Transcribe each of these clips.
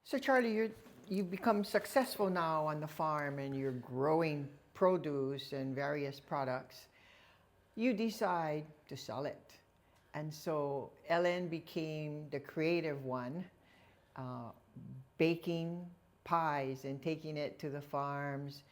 So Charlie, you've become successful now on the farm and you're growing produce and various products. You decide to sell it. And so Ellen became the creative one, uh, baking pies and taking it to the farms.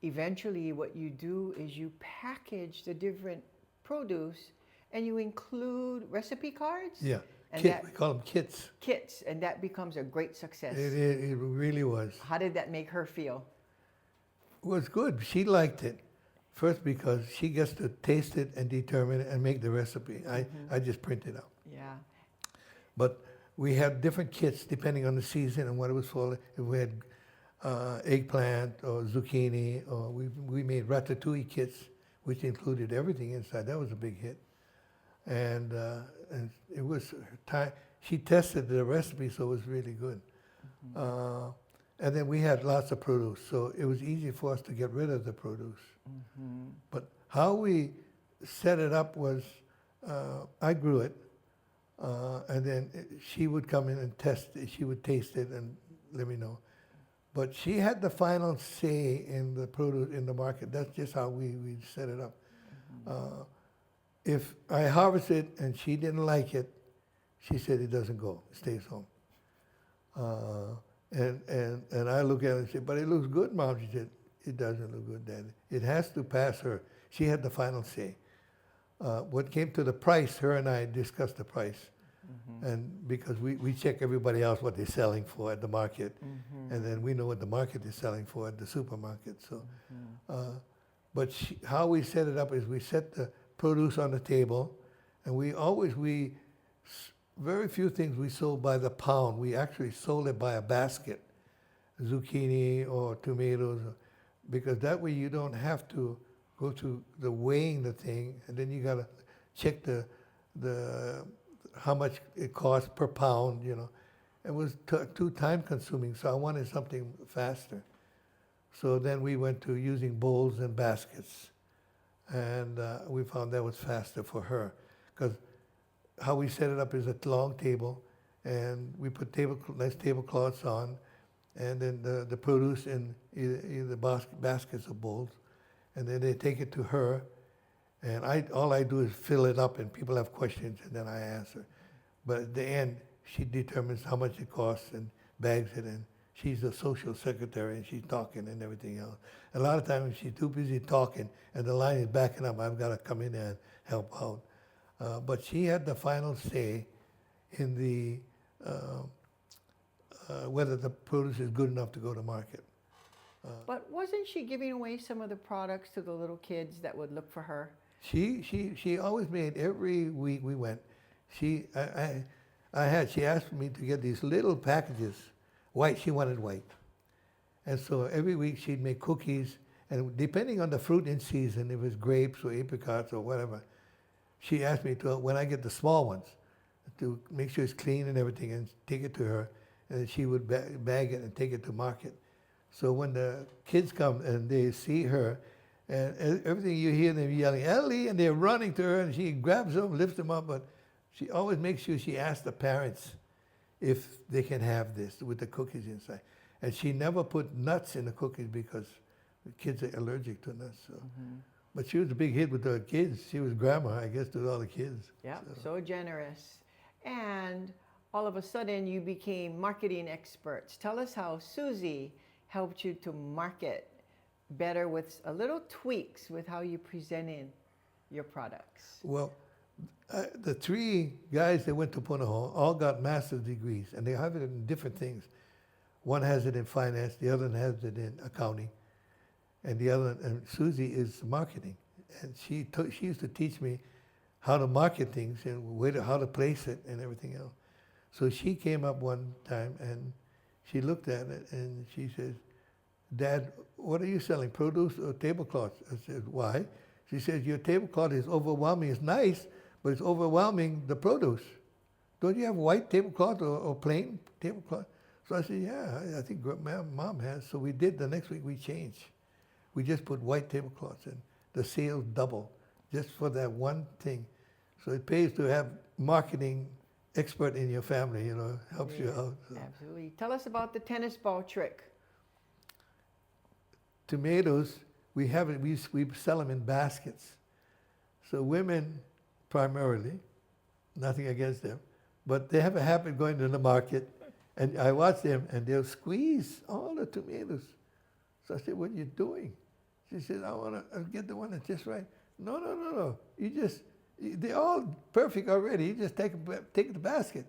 Eventually, what you do is you package the different produce and you include recipe cards Yeah, and kit. that We call them kits. kits, and that becomes a great success. It really was. How did that make her feel? It was good. She liked it. First because she gets to taste it and determine it and make the recipe. I just print it out. Yeah. But we had different kits depending on the season and what it was for. If we had eggplant or zucchini, or we made ratatouille kits, which included everything inside. That was a big hit. And it was time. She tested the recipe, so it was really good. And then we had lots of produce, so it was easy for us to get rid of the produce. But how we set it up was, I grew it, and then she would come in and test it. She would taste it and let me know. But she had the final say in the produce in the market. That's just how we set it up. If I harvested and she didn't like it, she said it doesn't go, it stays home. And I look at it and say, but it looks good, Mom. She said, it doesn't look good, Dad. It has to pass her. She had the final say. What came to the price, her and I discussed the price. And because we check everybody else what they're selling for at the market. And then we know what the market is selling for at the supermarket. So, but how we set it up is we set the produce on the table, and very few things we sold by the pound. We actually sold it by a basket, zucchini or tomatoes, because that way you don't have to go to the weighing the thing, and then you gotta check the how much it costs per pound. It was too time consuming. So I wanted something faster. So then we went to using bowls and baskets, and we found that was faster for her, because how we set it up is a long table, and we put nice tablecloths on, and then the produce in either baskets or bowls, and then they take it to her, and all I do is fill it up, and people have questions, and then I answer. But at the end, she determines how much it costs and bags it in. She's the social secretary, and she's talking and everything else. A lot of times, she's too busy talking, and the line is backing up. I've got to come in and help out. But she had the final say in the whether the produce is good enough to go to market. But wasn't she giving away some of the products to the little kids that would look for her? She always made, every week we went. She asked me to get these little packages, white. She wanted white, and so every week she'd make cookies, and depending on the fruit in season, if it was grapes or apricots or whatever, she asked me to, when I get the small ones, to make sure it's clean and everything, and take it to her, and she would bag it and take it to market. So when the kids come and they see her, and everything you hear them yelling, Ellie, and they're running to her, and she grabs them, lifts them up, but she always makes sure she asks the parents if they can have this with the cookies inside. And she never put nuts in the cookies because the kids are allergic to nuts. So. But she was a big hit with the kids. She was grandma, I guess, to all the kids. Yeah, so generous. And all of a sudden, you became marketing experts. Tell us how Susie helped you to market better with a little tweaks with how you presented your products. Well, the three guys that went to Punahou all got master's degrees, and they have it in different things. One has it in finance, the other has it in accounting, and Susie is marketing. And she used to teach me how to market things and how to place it and everything else. So she came up one time and she looked at it and she says, Dad, what are you selling, produce or tablecloths? I said, why? She says, your tablecloth is overwhelming. It's nice, but it's overwhelming the produce. Don't you have white tablecloth or plain tablecloth? So I said, yeah, I think Mom has. So we did. The next week we changed. We just put white tablecloths in. The sales doubled just for that one thing. So it pays to have marketing expert in your family, you know, helps you Yeah, out. So. absolutely. Tell us about the tennis ball trick. Tomatoes, we have it. We sell them in baskets. So women, primarily, nothing against them, but they have a habit going to the market, and I watch them, and they'll squeeze all the tomatoes. So I said, "What are you doing?" She said, "I want to get the one that's just right." No, no, no, no. They're all perfect already. You just take the basket.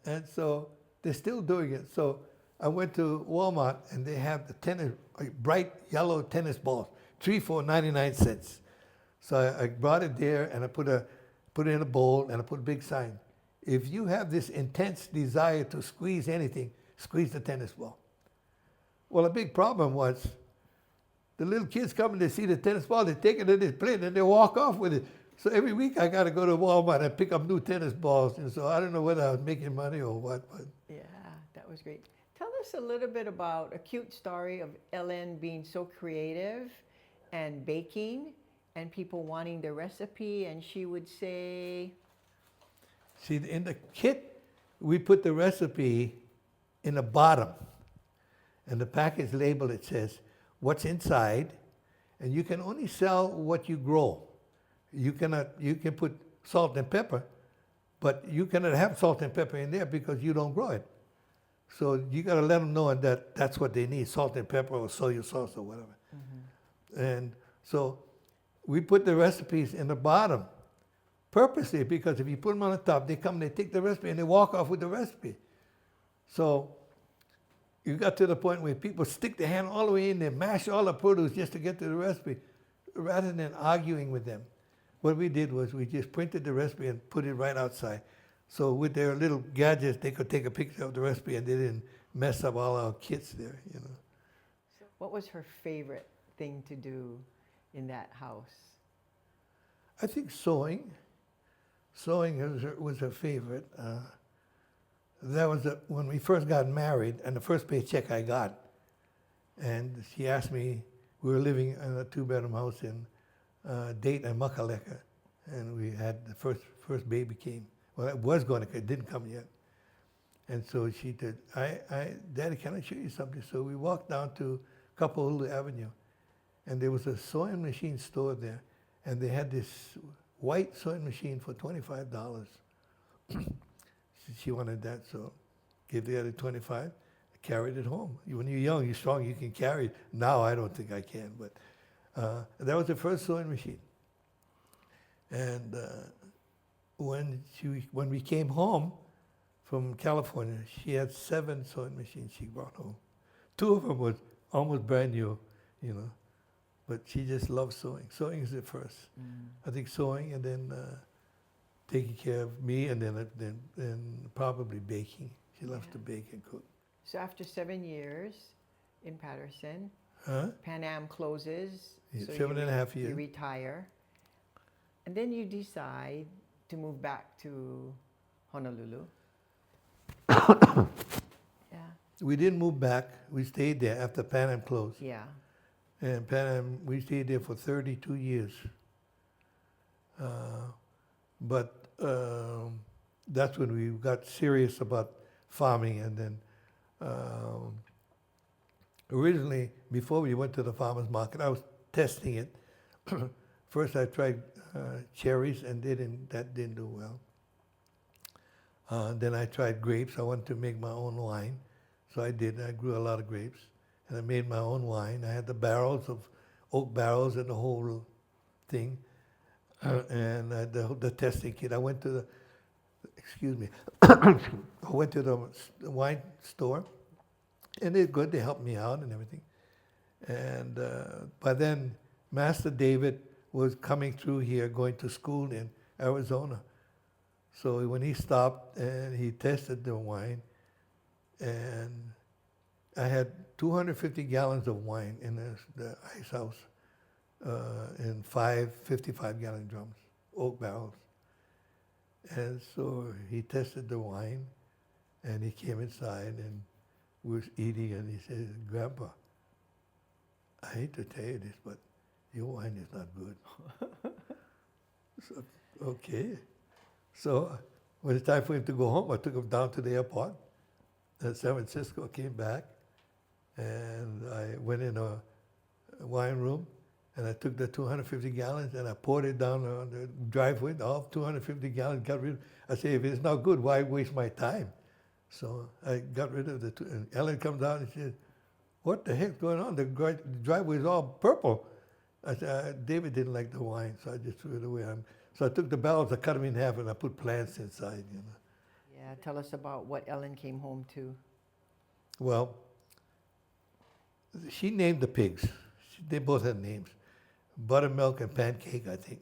And so they're still doing it. So I went to Walmart, and they have the bright yellow tennis balls, 3 for 99 cents. So I brought it there, and I put it in a bowl, and I put a big sign. If you have this intense desire to squeeze anything, squeeze the tennis ball. Well, a big problem was the little kids come and they see the tennis ball, they take it and they play it, and they walk off with it. So every week I got to go to Walmart and pick up new tennis balls. And so I don't know whether I was making money or what. But Yeah, that was great. Tell us a little bit about a cute story of Ellen being so creative and baking and people wanting the recipe, and she would say, see, in the kit, we put the recipe in the bottom. And the package label, it says what's inside, and you can only sell what you grow. You can put salt and pepper, but you cannot have salt and pepper in there because you don't grow it. So you got to let them know that that's what they need, salt and pepper or soy sauce or whatever. Mm-hmm. And so we put the recipes in the bottom purposely, because if you put them on the top, they come, they take the recipe, and they walk off with the recipe. So you got to the point where people stick their hand all the way in there, mash all the produce just to get to the recipe, rather than arguing with them. What we did was we just printed the recipe and put it right outside. So with their little gadgets, they could take a picture of the recipe, and they didn't mess up all our kits there, you know. what was her favorite thing to do in that house? I think sewing. Sewing was her favorite. That was when we first got married, and the first paycheck I got. And she asked me, we were living in a 2-bedroom house in Dayton and Makaleka, and we had the first baby came. Well, it was going to, it didn't come yet. And so she said, Daddy, can I show you something? So we walked down to Kapolulu Avenue, and there was a sewing machine store there, and they had this white sewing machine for $25. She wanted that, so gave the other 25, carried it home. When you're young, you're strong, you can carry it. Now I don't think I can, but that was the first sewing machine. And when we came home from California, she had 7 sewing machines she brought home. 2 of them was almost brand new, you know, but she just loved sewing. Sewing is the first. I think sewing, and then taking care of me, and then probably baking. She loves to bake and cook. So after 7 years in Patterson, Huh? Pan Am closes. Yeah, so 7.5 years. You retire. And then you decide to move back to Honolulu. Yeah. We didn't move back. We stayed there after Pan Am closed. Yeah. And Pan Am, we stayed there for 32 years. But that's when we got serious about farming. And then originally, before we went to the farmer's market, I was testing it. First I tried cherries, and that didn't do well. Then I tried grapes. I wanted to make my own wine. So I did. I grew a lot of grapes, and I made my own wine. I had the barrels of oak barrels and the whole thing. And the testing kit. I went to the, excuse me, I went to the wine store, and they're good. They helped me out and everything. And by then, Master David was coming through here, going to school in Arizona. So when he stopped and he tested the wine, and I had 250 gallons of wine in the ice house in 5 55-gallon drums, oak barrels. And so he tested the wine, and he came inside and was eating, and he said, "Grandpa, I hate to tell you this, but your wine is not good." So, okay. So when it's time for him to go home, I took him down to the airport in San Francisco, came back, and I went in a wine room, and I took the 250 gallons and I poured it down on the driveway, all 250 gallons, got rid. I said, if it's not good, why waste my time? So I got rid of the two, and Ellen comes out and says, what the heck's going on? The driveway is all purple. I said, David didn't like the wine, so I just threw it away. So I took the barrels, I cut them in half, and I put plants inside, you know. Yeah, tell us about what Ellen came home to. Well, she named the pigs. They both had names. Buttermilk and Pancake, I think.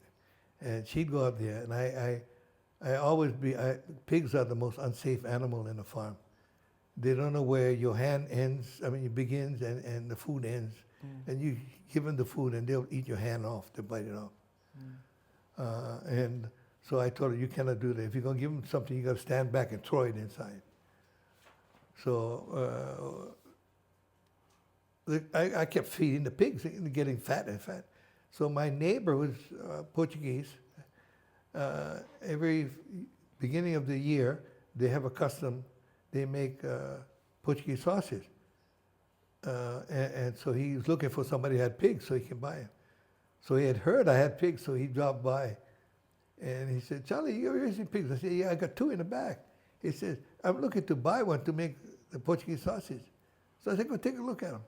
And she'd go out there, and I always pigs are the most unsafe animal in a farm. They don't know where your hand ends, it begins and the food ends. And you give them the food and they'll eat your hand off, they'll bite it off. And so I told her, you cannot do that. If you're going to give them something, you got to stand back and throw it inside. So I kept feeding the pigs, getting fat and fat. So my neighbor was Portuguese. Every beginning of the year, they have a custom. They make Portuguese sausage. And so he was looking for somebody who had pigs so he can buy them. So he had heard I had pigs, so he dropped by. And he said, Charlie, you're raising pigs? I said, yeah, I got 2 in the back. He said, I'm looking to buy one to make the Portuguese sausage. So I said, go take a look at them.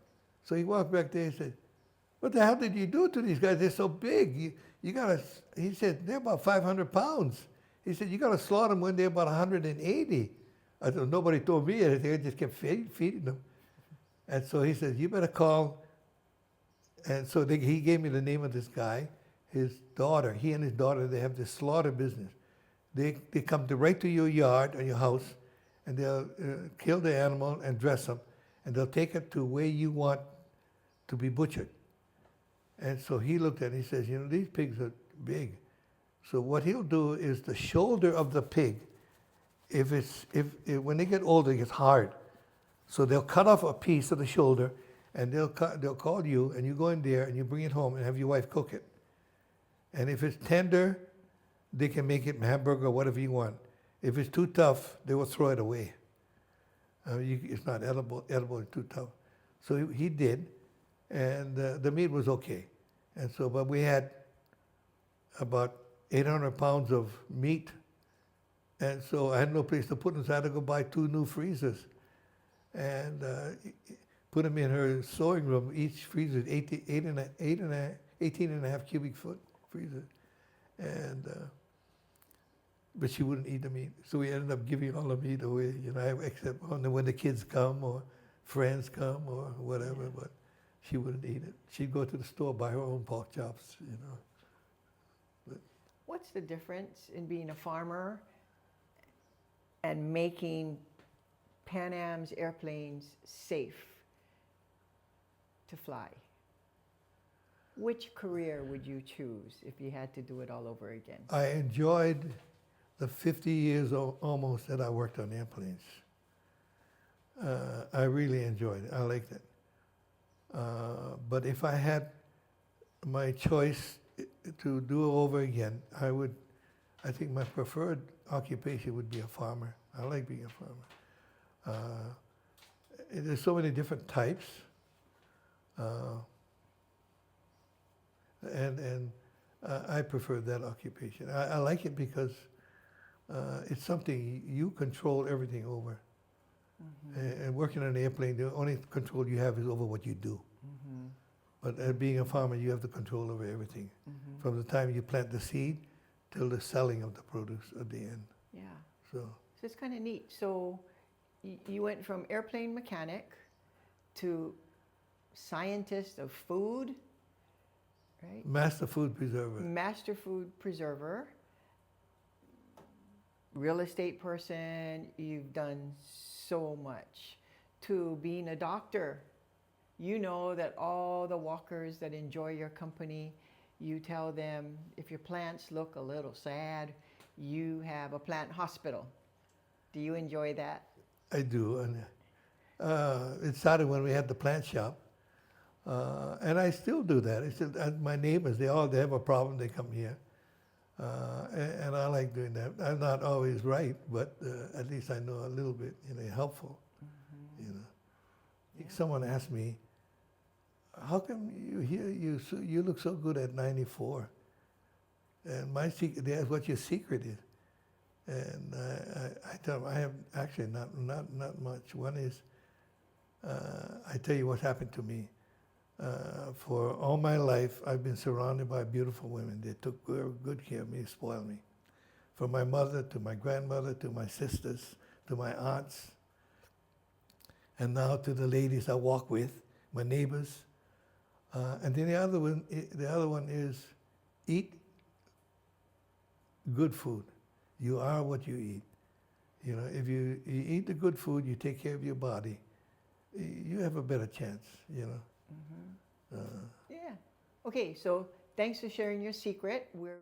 So he walked back there and said, what the hell did you do to these guys? They're so big. You gotta, he said, they're about 500 pounds. He said, you got to slaughter them when they're about 180. I said, nobody told me anything. I just kept feeding them. And so he said, you better call. And so he gave me the name of this guy. His daughter, he and his daughter, they have this slaughter business. They come right to your yard or your house, and they'll kill the animal and dress them, and they'll take it to where you want to be butchered. And so he looked at it and he says, these pigs are big. So what he'll do is the shoulder of the pig, when they get older, it gets hard. So they'll cut off a piece of the shoulder, and they'll call you, and you go in there and you bring it home and have your wife cook it. And if it's tender, they can make it hamburger or whatever you want. If it's too tough, they will throw it away. It's not edible, it's too tough. So he did, and the meat was okay. And so, but we had about 800 pounds of meat, and so I had no place to put them, so I had to go buy 2 new freezers and put them in her sewing room. Each freezer is 18 and a half cubic foot freezer. And but she wouldn't eat the meat, so we ended up giving all the meat away, except when the kids come or friends come or whatever. But she wouldn't eat it. She'd go to the store, buy her own pork chops, But What's the difference in being a farmer and making Pan Am's airplanes safe to fly? Which career would you choose if you had to do it all over again? I enjoyed the 50 years almost that I worked on airplanes. I really enjoyed it. I liked it. But if I had my choice to do it over again, I think my preferred occupation would be a farmer. I like being a farmer. There's so many different types. And I prefer that occupation. I like it because it's something you control everything over. Mm-hmm. And working on an airplane, the only control you have is over what you do. Mm-hmm. But being a farmer, you have the control over everything. Mm-hmm. From the time you plant the seed till the selling of the produce at the end. Yeah. So it's kind of neat. So you went from airplane mechanic to scientist of food, right? Master food preserver. Master food preserver. Real estate person, you've done so much. To being a doctor, you know that all the walkers that enjoy your company, you tell them if your plants look a little sad, you have a plant hospital. Do you enjoy that? I do. And it started when we had the plant shop. And I still do that. My neighbors, they have a problem, they come here. And I like doing that. I'm not always right, but at least I know a little bit, helpful. You know, someone asked me, "How come you look so good at 94?" And my secret, they asked what your secret is, and I tell them I have actually not much. One is I tell you what happened to me. For all my life, I've been surrounded by beautiful women. They took good care of me, spoiled me. From my mother to my grandmother to my sisters to my aunts, and now to the ladies I walk with, my neighbors. And then the other one is eat good food. You are what you eat. If you eat the good food, you take care of your body, you have a better chance. Yeah. Okay, so thanks for sharing your secret. We're